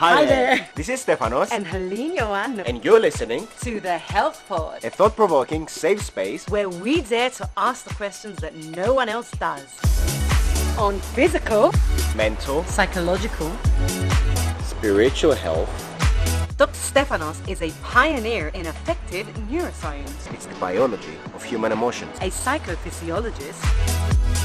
Hi there. This is Stephanos. And Hélène Dr. And you're listening to the HealthPort, a thought-provoking, safe space where we dare to ask the questions that no one else does. On physical, mental, psychological, spiritual health. Dr. Stephanos is a pioneer in effective neuroscience. It's the biology of human emotions. A psychophysiologist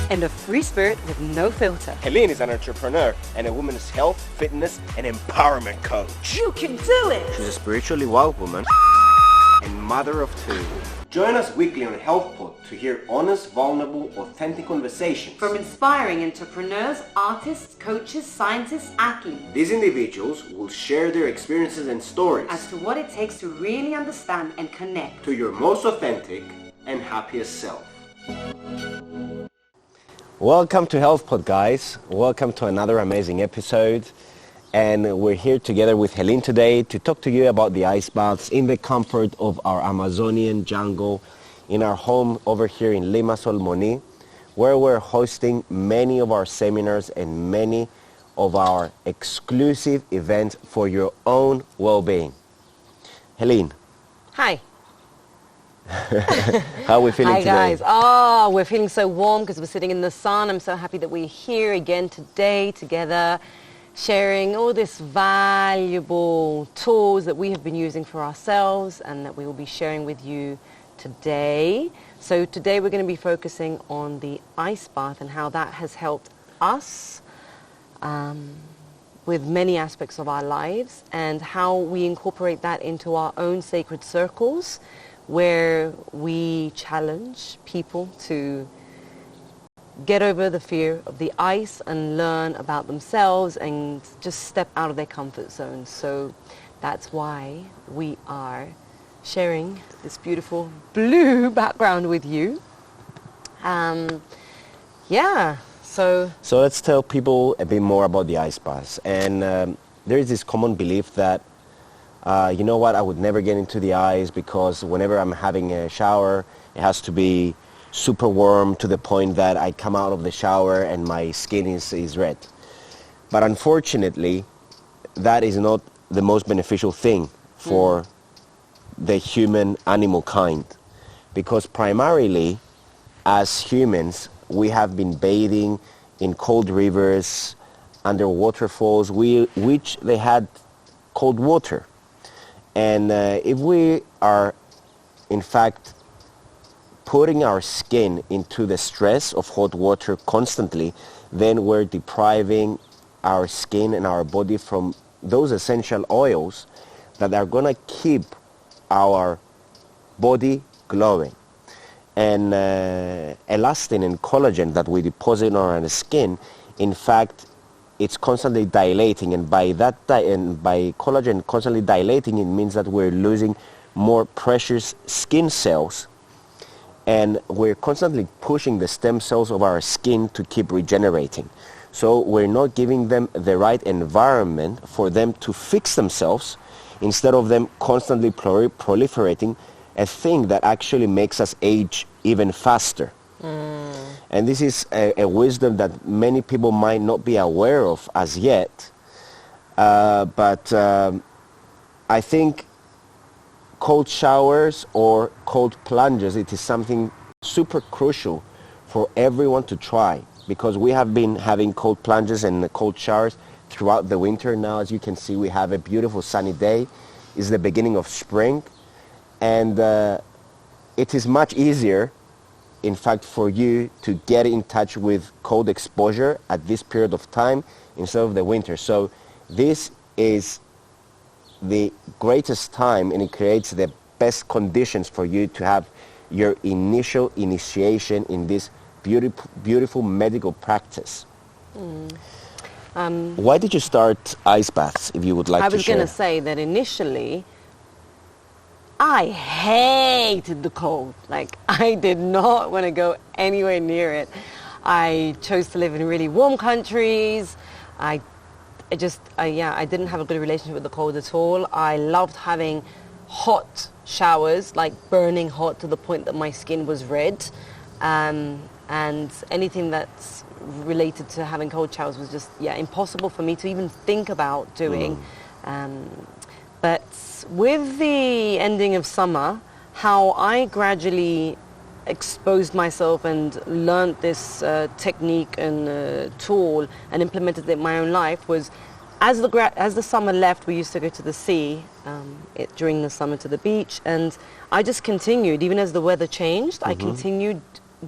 and a free spirit with no filter. Hélène is an entrepreneur and a women's health, fitness, and empowerment coach. You can do it! She's a spiritually wild woman and mother of two. Join us weekly on HealthPort to hear honest, vulnerable, authentic conversations from inspiring entrepreneurs, artists, coaches, scientists, athletes. These individuals will share their experiences and stories as to what it takes to really understand and connect to your most authentic and happiest self. Welcome to HealthPod, guys. Welcome to another amazing episode. And we're here together with Hélène today to talk to you about the ice baths in the comfort of our Amazonian jungle in our home over here in Limassol, Moni, where we're hosting many of our seminars and many of our exclusive events for your own well-being. Hélène. Hi. How are we feeling today? Hi guys. Oh, we're feeling so warm because we're sitting in the sun. I'm so happy that we're here again today together, sharing all this valuable tools that we have been using for ourselves and that we will be sharing with you today. So today we're going to be focusing on the ice bath and how that has helped us with many aspects of our lives, and how we incorporate that into our own sacred circles, where we challenge people to get over the fear of the ice and learn about themselves and just step out of their comfort zone. So that's why we are sharing this beautiful blue background with you. So let's tell people a bit more about the ice baths. And there is this common belief that you know what, I would never get into the ice because whenever I'm having a shower, it has to be super warm to the point that I come out of the shower and my skin is red. But unfortunately, that is not the most beneficial thing for the human animal kind, because primarily as humans, we have been bathing in cold rivers, under waterfalls, which they had cold water. And if we are, in fact, putting our skin into the stress of hot water constantly, then we're depriving our skin and our body from those essential oils that are going to keep our body glowing. And elastin and collagen that we deposit on our skin, in fact, it's constantly dilating, and by collagen constantly dilating, it means that we're losing more precious skin cells, and we're constantly pushing the stem cells of our skin to keep regenerating. So we're not giving them the right environment for them to fix themselves, instead of them constantly proliferating, a thing that actually makes us age even faster. And this is a wisdom that many people might not be aware of as yet. But I think cold showers or cold plunges, it is something super crucial for everyone to try, because we have been having cold plunges and cold showers throughout the winter. Now, as you can see, we have a beautiful sunny day. It's the beginning of spring, and it is much easier, in fact, for you to get in touch with cold exposure at this period of time instead of the winter. So this is the greatest time, and it creates the best conditions for you to have your initial initiation in this beautiful medical practice. Why did you start ice baths, if you would like to share? I was going to say that initially I hated the cold. Like, I did not want to go anywhere near it. I chose to live in really warm countries. I didn't have a good relationship with the cold at all. I loved having hot showers, like burning hot to the point that my skin was red. And anything that's related to having cold showers was just, impossible for me to even think about doing. But with the ending of summer, how I gradually exposed myself and learned this technique and tool and implemented it in my own life was, as the summer left, we used to go to the sea during the summer, to the beach, and I just continued. Even as the weather changed, I continued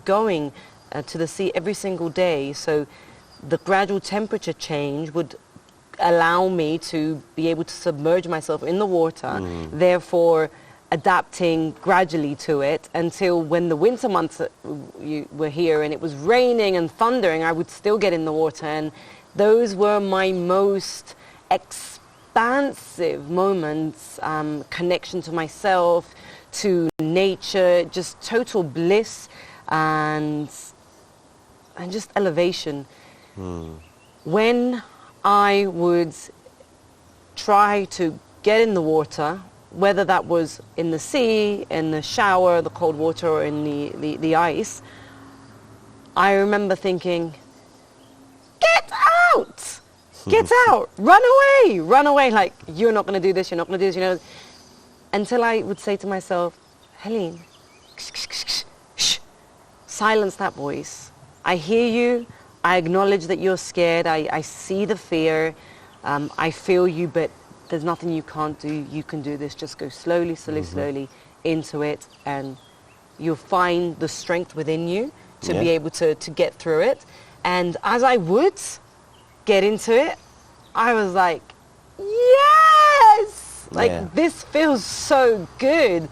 going to the sea every single day. So the gradual temperature change would allow me to be able to submerge myself in the water, therefore adapting gradually to it, until when the winter months were here and it was raining and thundering, I would still get in the water, and those were my most expansive moments, connection to myself, to nature, just total bliss and just elevation. When I would try to get in the water, whether that was in the sea, in the shower, the cold water, or in the ice, I remember thinking, get out! Get out! Run away! Like, you're not going to do this, you're not going to do this, you know. Until I would say to myself, Hélène, shh, silence that voice. I hear you. I acknowledge that you're scared. I see the fear. I feel you, but there's nothing you can't do. You can do this. Just go slowly into it, and you'll find the strength within you to be able to get through it. And as I would get into it, I was like, yes! Like, this feels so good.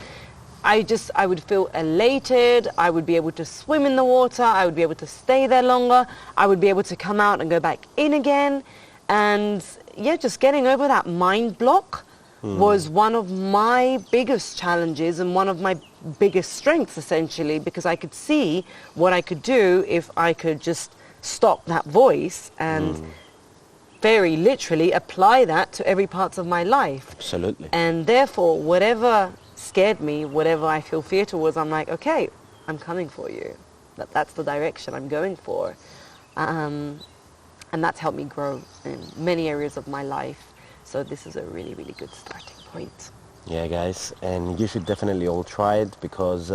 I would feel elated. I would be able to swim in the water. I would be able to stay there longer. I would be able to come out and go back in again. And yeah, just getting over that mind block was one of my biggest challenges and one of my biggest strengths, essentially, because I could see what I could do if I could just stop that voice and very literally apply that to every part of my life. Absolutely. And therefore, whatever scared me, whatever I feel fear towards, I'm like, okay, I'm coming for you. That's the direction I'm going for. And that's helped me grow in many areas of my life. So this is a really, really good starting point. Yeah, guys, and you should definitely all try it, because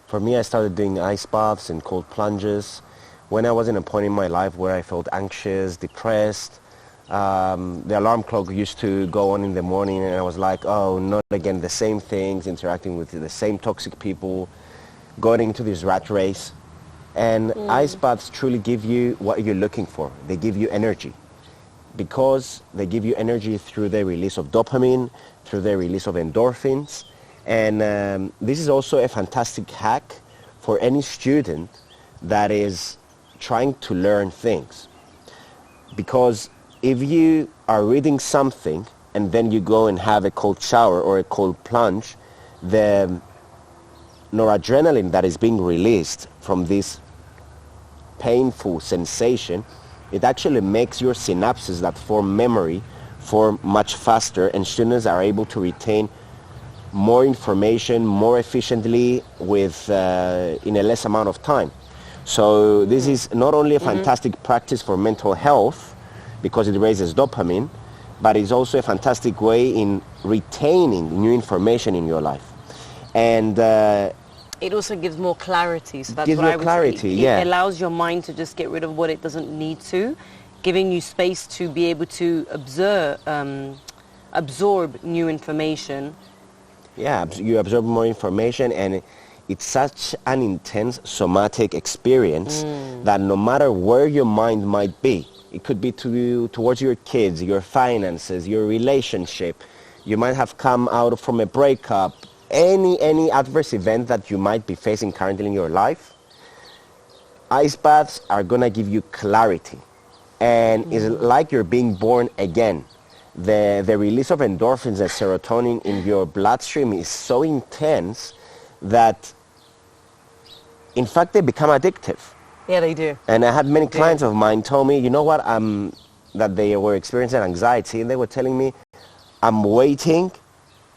for me, I started doing ice baths and cold plunges when I was in a point in my life where I felt anxious, depressed. The alarm clock used to go on in the morning, and I was like, oh, not again, the same things, interacting with the same toxic people, going into this rat race. And ice baths truly give you what you're looking for. They give you energy, because they give you energy through the release of dopamine, through the release of endorphins. And this is also a fantastic hack for any student that is trying to learn things. Because if you are reading something and then you go and have a cold shower or a cold plunge, the noradrenaline that is being released from this painful sensation, it actually makes your synapses that form memory form much faster, and students are able to retain more information more efficiently with in a less amount of time. So this is not only a fantastic practice for mental health, because it raises dopamine, but it's also a fantastic way in retaining new information in your life. And it also gives more clarity. So that's gives what more I would clarity, say. yeah. It allows your mind to just get rid of what it doesn't need to, giving you space to be able to absorb new information. Yeah, you absorb more information, and it's such an intense somatic experience that no matter where your mind might be, it could be towards your kids, your finances, your relationship. You might have come out from a breakup, any adverse event that you might be facing currently in your life. Ice baths are going to give you clarity. And it's like you're being born again. The release of endorphins and serotonin in your bloodstream is so intense that, in fact, they become addictive. Yeah, they do. And I had many clients of mine tell me, you know what, that they were experiencing anxiety, and they were telling me, I'm waiting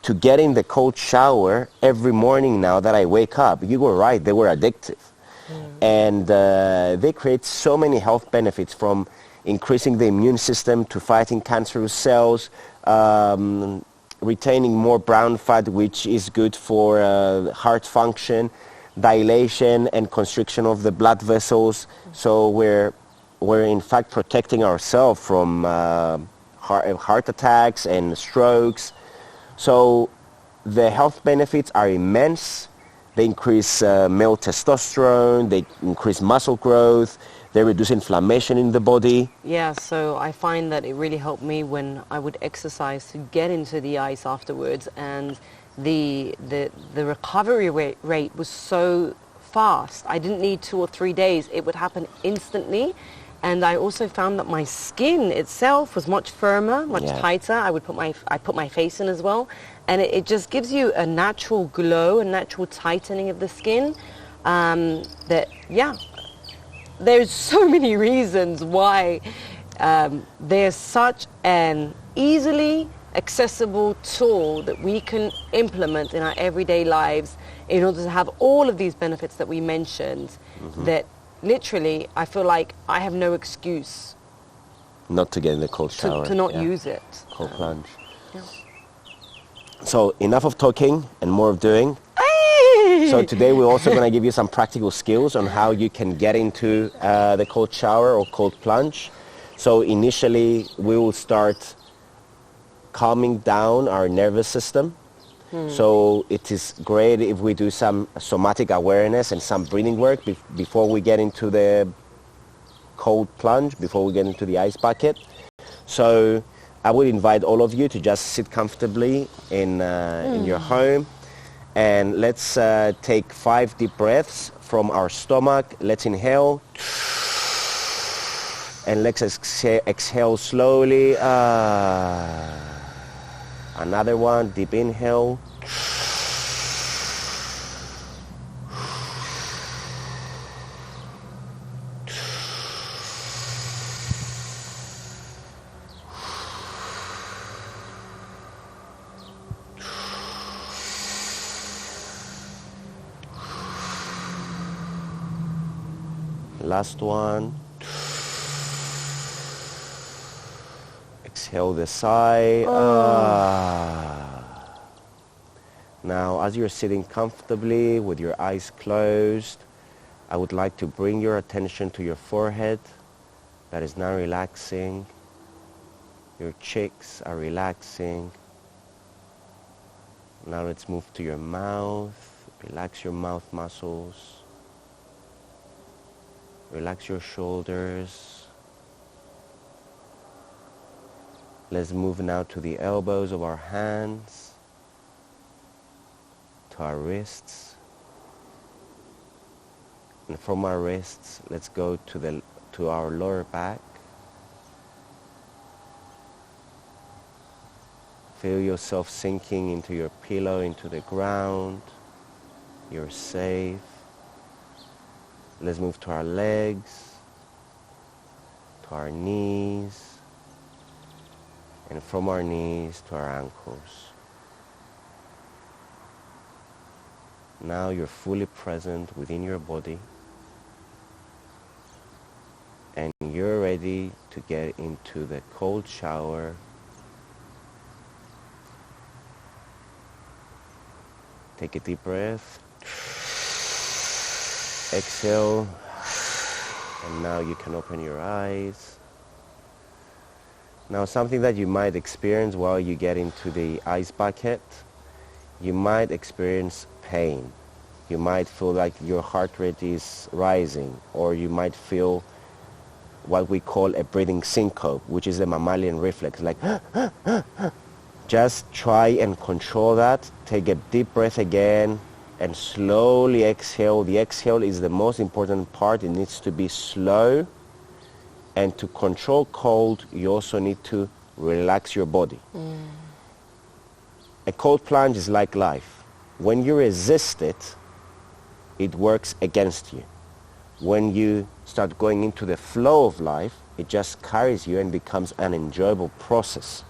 to get in the cold shower every morning now that I wake up. You were right, they were addictive. And they create so many health benefits, from increasing the immune system to fighting cancerous cells, retaining more brown fat, which is good for heart function, dilation and constriction of the blood vessels. So we're in fact protecting ourselves from heart attacks and strokes. So the health benefits are immense. They increase male testosterone, they increase muscle growth, they reduce inflammation in the body. Yeah, so I find that it really helped me when I would exercise to get into the ice afterwards, and the recovery rate was so fast. I didn't need 2 or 3 days. It would happen instantly. And I also found that my skin itself was much firmer, much tighter. I put my face in as well, and it just gives you a natural glow, a natural tightening of the skin. There's so many reasons why there's such an easily accessible tool that we can implement in our everyday lives in order to have all of these benefits that we mentioned. That literally, I feel like I have no excuse not to get in the cold shower. To not use it. Cold plunge. Yeah. So enough of talking and more of doing. So today we're also going to give you some practical skills on how you can get into the cold shower or cold plunge. So initially we will start calming down our nervous system. So it is great if we do some somatic awareness and some breathing work before we get into the cold plunge, before we get into the ice bucket. So I would invite all of you to just sit comfortably in your home, and let's take 5 deep breaths from our stomach. Let's inhale, and let's exhale slowly. Another one, deep inhale. Last one. Exhale the sigh. Now, as you're sitting comfortably with your eyes closed, I would like to bring your attention to your forehead. That is now relaxing. Your cheeks are relaxing. Now let's move to your mouth. Relax your mouth muscles. Relax your shoulders. Let's move now to the elbows of our hands, to our wrists. And from our wrists, let's go to our lower back. Feel yourself sinking into your pillow, into the ground. You're safe. Let's move to our legs, to our knees, and from our knees to our ankles. Now you're fully present within your body, and you're ready to get into the cold shower. Take a deep breath. Exhale, and now you can open your eyes. Now, something that you might experience while you get into the ice bucket, you might experience pain. You might feel like your heart rate is rising, or you might feel what we call a breathing syncope, which is a mammalian reflex, like just try and control that. Take a deep breath again and slowly exhale. The exhale is the most important part. It needs to be slow. And to control cold, you also need to relax your body. A cold plunge is like life. When you resist it, it works against you. When you start going into the flow of life, it just carries you and becomes an enjoyable process.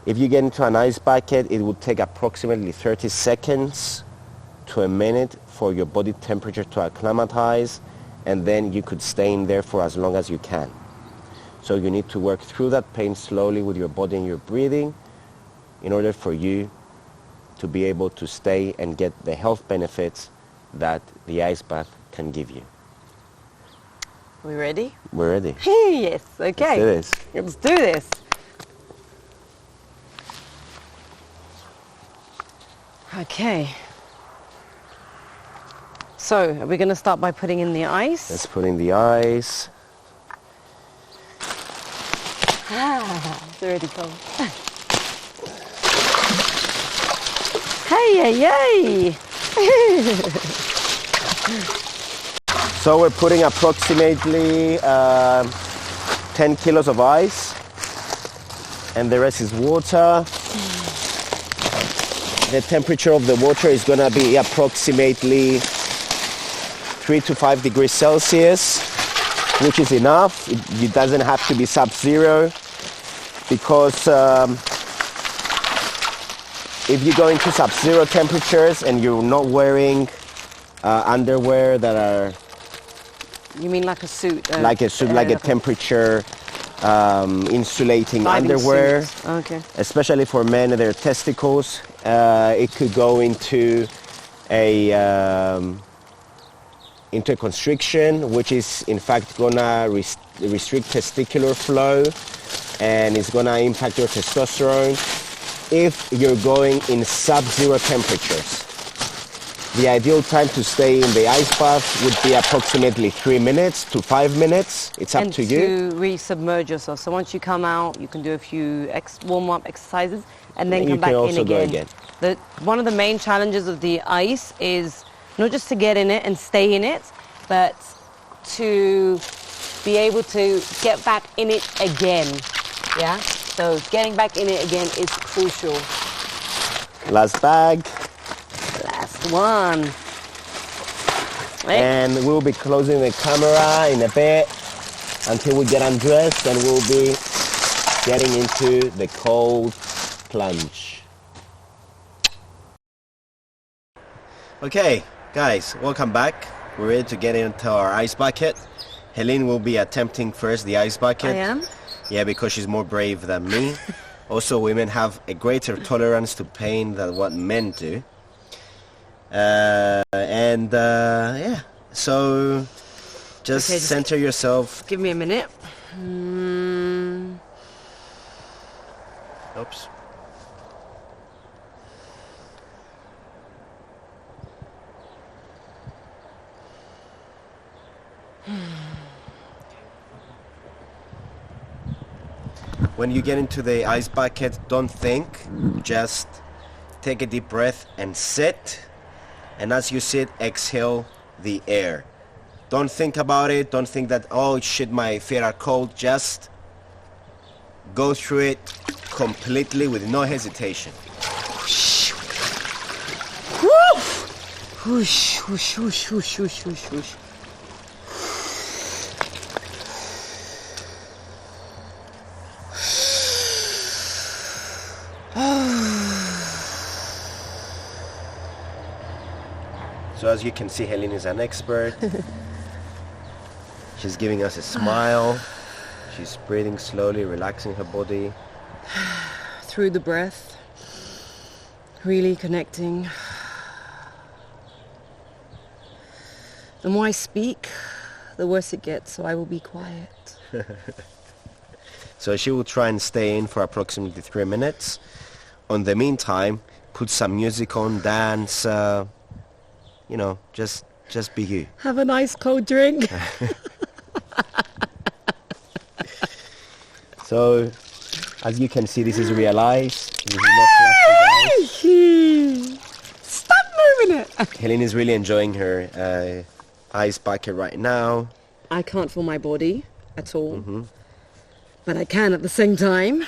If you get into an ice bucket, it would take approximately 30 seconds to a minute for your body temperature to acclimatize, and then you could stay in there for as long as you can. So you need to work through that pain slowly with your body and your breathing in order for you to be able to stay and get the health benefits that the ice bath can give you. We ready? We're ready. Yes, okay. Let's do this. Let's do this. Okay. So, are we going to start by putting in the ice? Let's put in the ice. It's already cold. Hey, yay, yay! So we're putting approximately 10 kilos of ice, and the rest is water. The temperature of the water is going to be approximately 3 to 5 degrees Celsius, which is enough. It doesn't have to be sub-zero, because if you go into sub-zero temperatures and you're not wearing underwear that are... You mean like a suit? Like a suit, like a temperature insulating Diving underwear. suits. Okay. Especially for men and their testicles. It could go into a constriction, which is in fact gonna restrict testicular flow, and it's gonna impact your testosterone if you're going in sub-zero temperatures. The ideal time to stay in the ice bath would be approximately 3 minutes to 5 minutes. It's up to you. And to re-submerge yourself. So once you come out, you can do a few warm-up exercises and then come back in again. One of the main challenges of the ice is not just to get in it and stay in it, but to be able to get back in it again. Yeah? So getting back in it again is crucial. Last bag. Last one. And we'll be closing the camera in a bit until we get undressed, and we'll be getting into the cold plunge. Okay, guys, welcome back. We're ready to get into our ice bucket. Hélène will be attempting first the ice bucket. I am? Yeah, because she's more brave than me. Also, women have a greater tolerance to pain than what men do. Yeah, so just center yourself. Give me a minute. Oops. When you get into the ice bucket, don't think, just take a deep breath and sit. And as you sit, exhale the air. Don't think about it. Don't think that, oh shit, my feet are cold. Just go through it completely with no hesitation. Whoosh, whoosh, whoosh, whoosh, whoosh, whoosh, whoosh. So as you can see, Hélène is an expert. She's giving us a smile. She's breathing slowly, relaxing her body. Through the breath, really connecting. The more I speak, the worse it gets, so I will be quiet. So she will try and stay in for approximately 3 minutes. On the meantime, put some music on, dance, you know, just be you. Have a nice cold drink. So, as you can see, this is real ice. This is not plastic ice. Stop moving it. Hélène is really enjoying her ice bucket right now. I can't feel my body at all, but I can at the same time.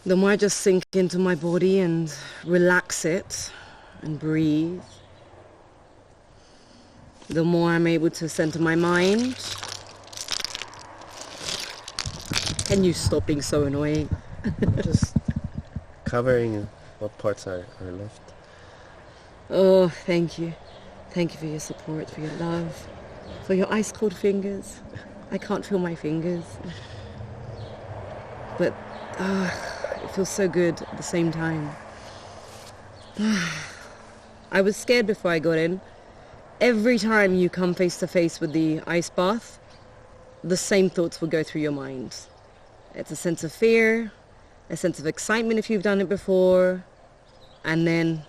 The more I just sink into my body and relax it and breathe, the more I'm able to center my mind. Can you stop being so annoying? Just covering what parts are left. Oh, thank you. Thank you for your support, for your love. For your ice cold fingers. I can't feel my fingers. But it feels so good at the same time. I was scared before I got in. Every time you come face to face with the ice bath, the same thoughts will go through your mind. It's a sense of fear, a sense of excitement if you've done it before, and then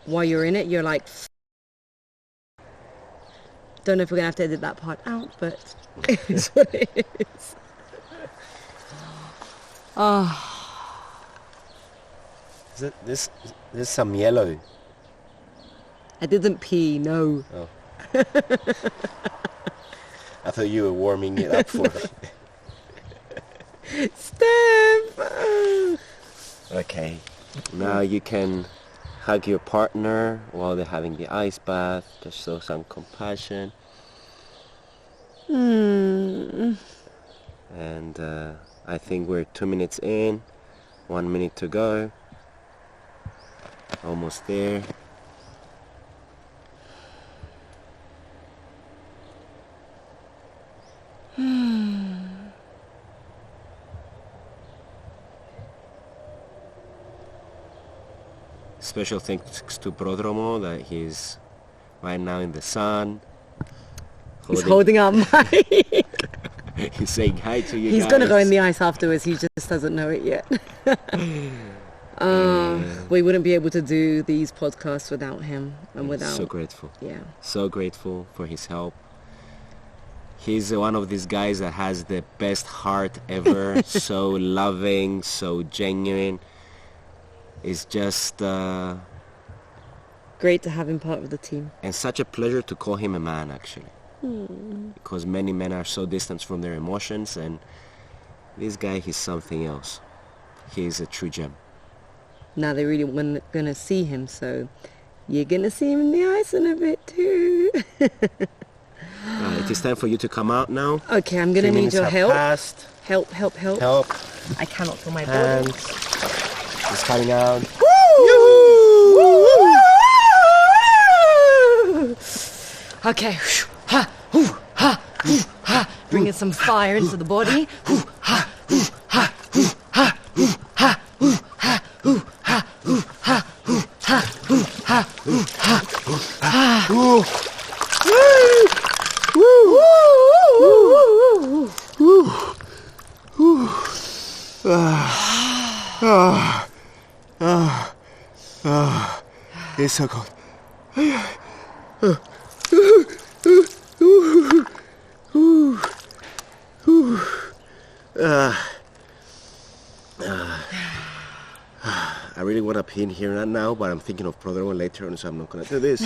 while you're in it, you're like, don't know if we're gonna have to edit that part out, but it's what it is. This is some yellow. I didn't pee, no. Oh. I thought you were warming it up for me. Steph! Okay, now you can hug your partner while they're having the ice bath. Just show some compassion. And I think we're 2 minutes in, 1 minute to go. Almost there. Special thanks to Prodromo that he's right now in the sun. He's holding up mic. He's saying hi to you He's guys. going to go in the ice afterwards. He just doesn't know it yet. We wouldn't be able to do these podcasts without him and without... So grateful. Yeah. So grateful for his help. He's one of these guys that has the best heart ever. So loving, so genuine. It's just... great to have him part of the team. And such a pleasure to call him a man, actually. Because many men are so distant from their emotions, and this guy, he's something else. He's a true gem. Now they really want to see him, so you're going to see him in the ice in a bit too. It is time for you to come out now. Okay, I'm going to need your help. Passed. Help. Help. I cannot feel my Hands. body. He's coming out. Okay. Bringing some fire into the body. It's so cold. I really want to pee in here right now, but I'm thinking of Brother later on, so I'm not going to do this.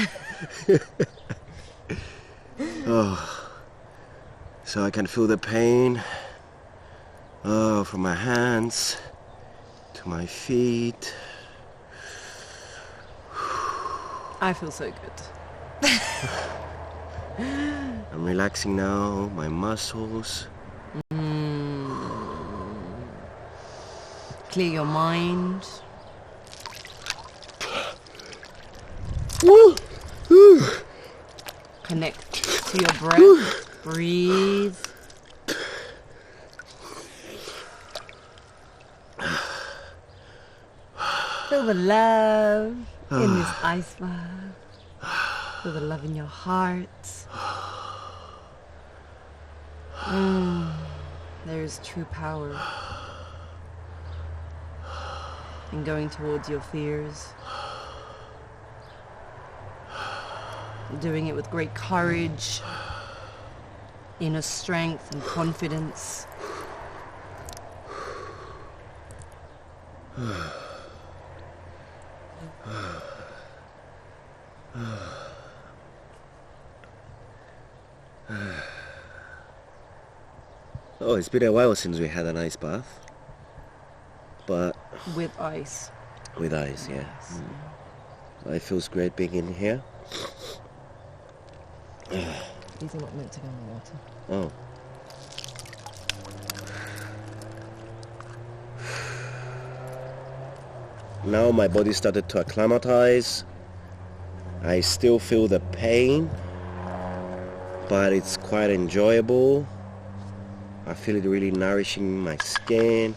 So I can feel the pain from my hands to my feet. I feel so good. I'm relaxing now, my muscles. Clear your mind. Connect to your breath. Breathe. Feel the love in this ice bath. Feel the love in your heart. There is true power in going towards your fears. Doing it with great courage, inner strength and confidence. Oh, it's been a while since we had an ice bath. But... With ice. With ice, yeah. It feels great being in here. These are not meant to go in the water. Oh. Now my body started to acclimatize. I still feel the pain. but it's quite enjoyable. I feel it really nourishing my skin,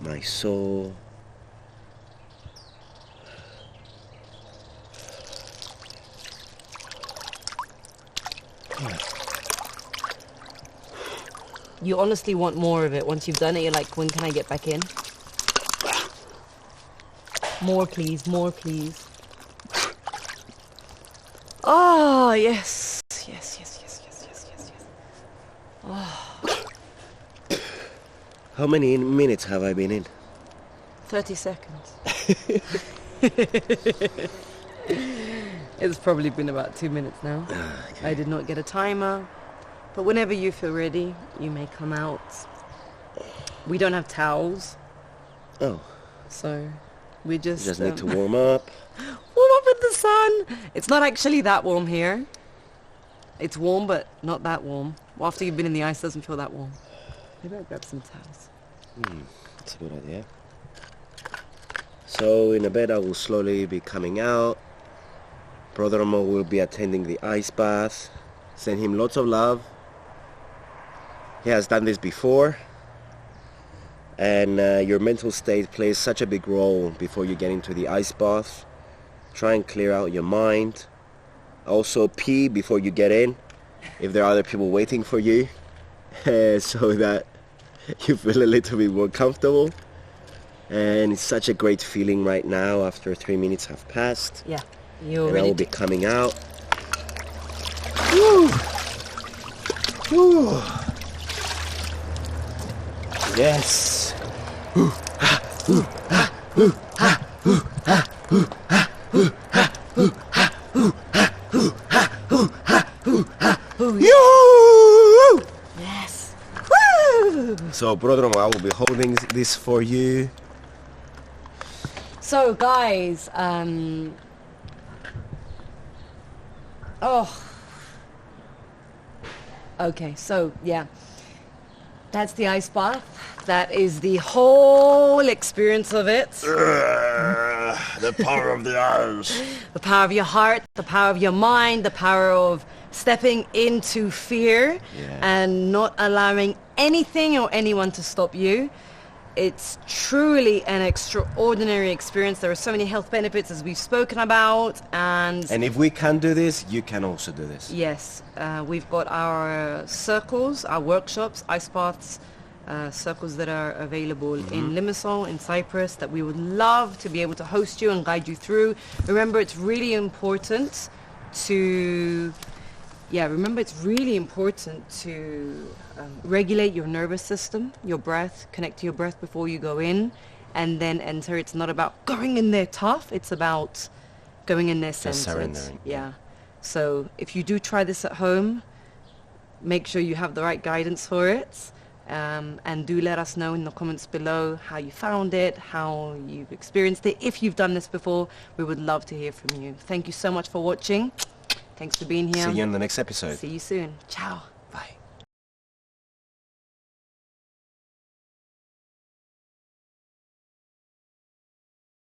my soul. You honestly want more of it. Once you've done it, you're like, when can I get back in? More, please. More, please. Oh, yes. Yes, yes, yes, yes, yes, yes, yes. Oh. How many minutes have I been in? 30 seconds. It's probably been about 2 minutes now. Okay. I did not get a timer. But whenever you feel ready, you may come out. We don't have towels. Oh. So we just... You just need to warm up. Warm up in the sun. It's not actually that warm here. It's warm, but not that warm. Well, after you've been in the ice, it doesn't feel that warm. Maybe I'll grab some towels. That's a good idea. So in a bit I will slowly be coming out. Brother Mo will be attending the ice bath. Send him lots of love. He has done this before. And your mental state plays such a big role before you get into the ice bath. Try and clear out your mind. Also pee before you get in, if there are other people waiting for you, so that you feel a little bit more comfortable. And it's such a great feeling right now after 3 minutes have passed. Yeah, you're And I ready will be coming out. Woo! Woo! Yes! Yes. Woo! So, brother, I will be holding this for you. So, guys, okay, so, yeah. That's the ice bath. That is the whole experience of it. The power of the eyes. The power of your heart, the power of your mind, the power of stepping into fear and not allowing anything or anyone to stop you. It's truly an extraordinary experience. There are so many health benefits as we've spoken about. And if we can do this, you can also do this. yes, we've got our circles, our workshops, ice baths, circles that are available in Limassol, in Cyprus, that we would love to be able to host you and guide you through. Remember, it's really important to regulate your nervous system, your breath, connect to your breath before you go in and then enter. It's not about going in there tough, it's about going in there centered. surrendering. Yeah. So if you do try this at home, make sure you have the right guidance for it. And do let us know in the comments below how you found it, how you've experienced it. If you've done this before, we would love to hear from you. Thank you so much for watching. Thanks for being here. See you in the next episode. See you soon. Ciao.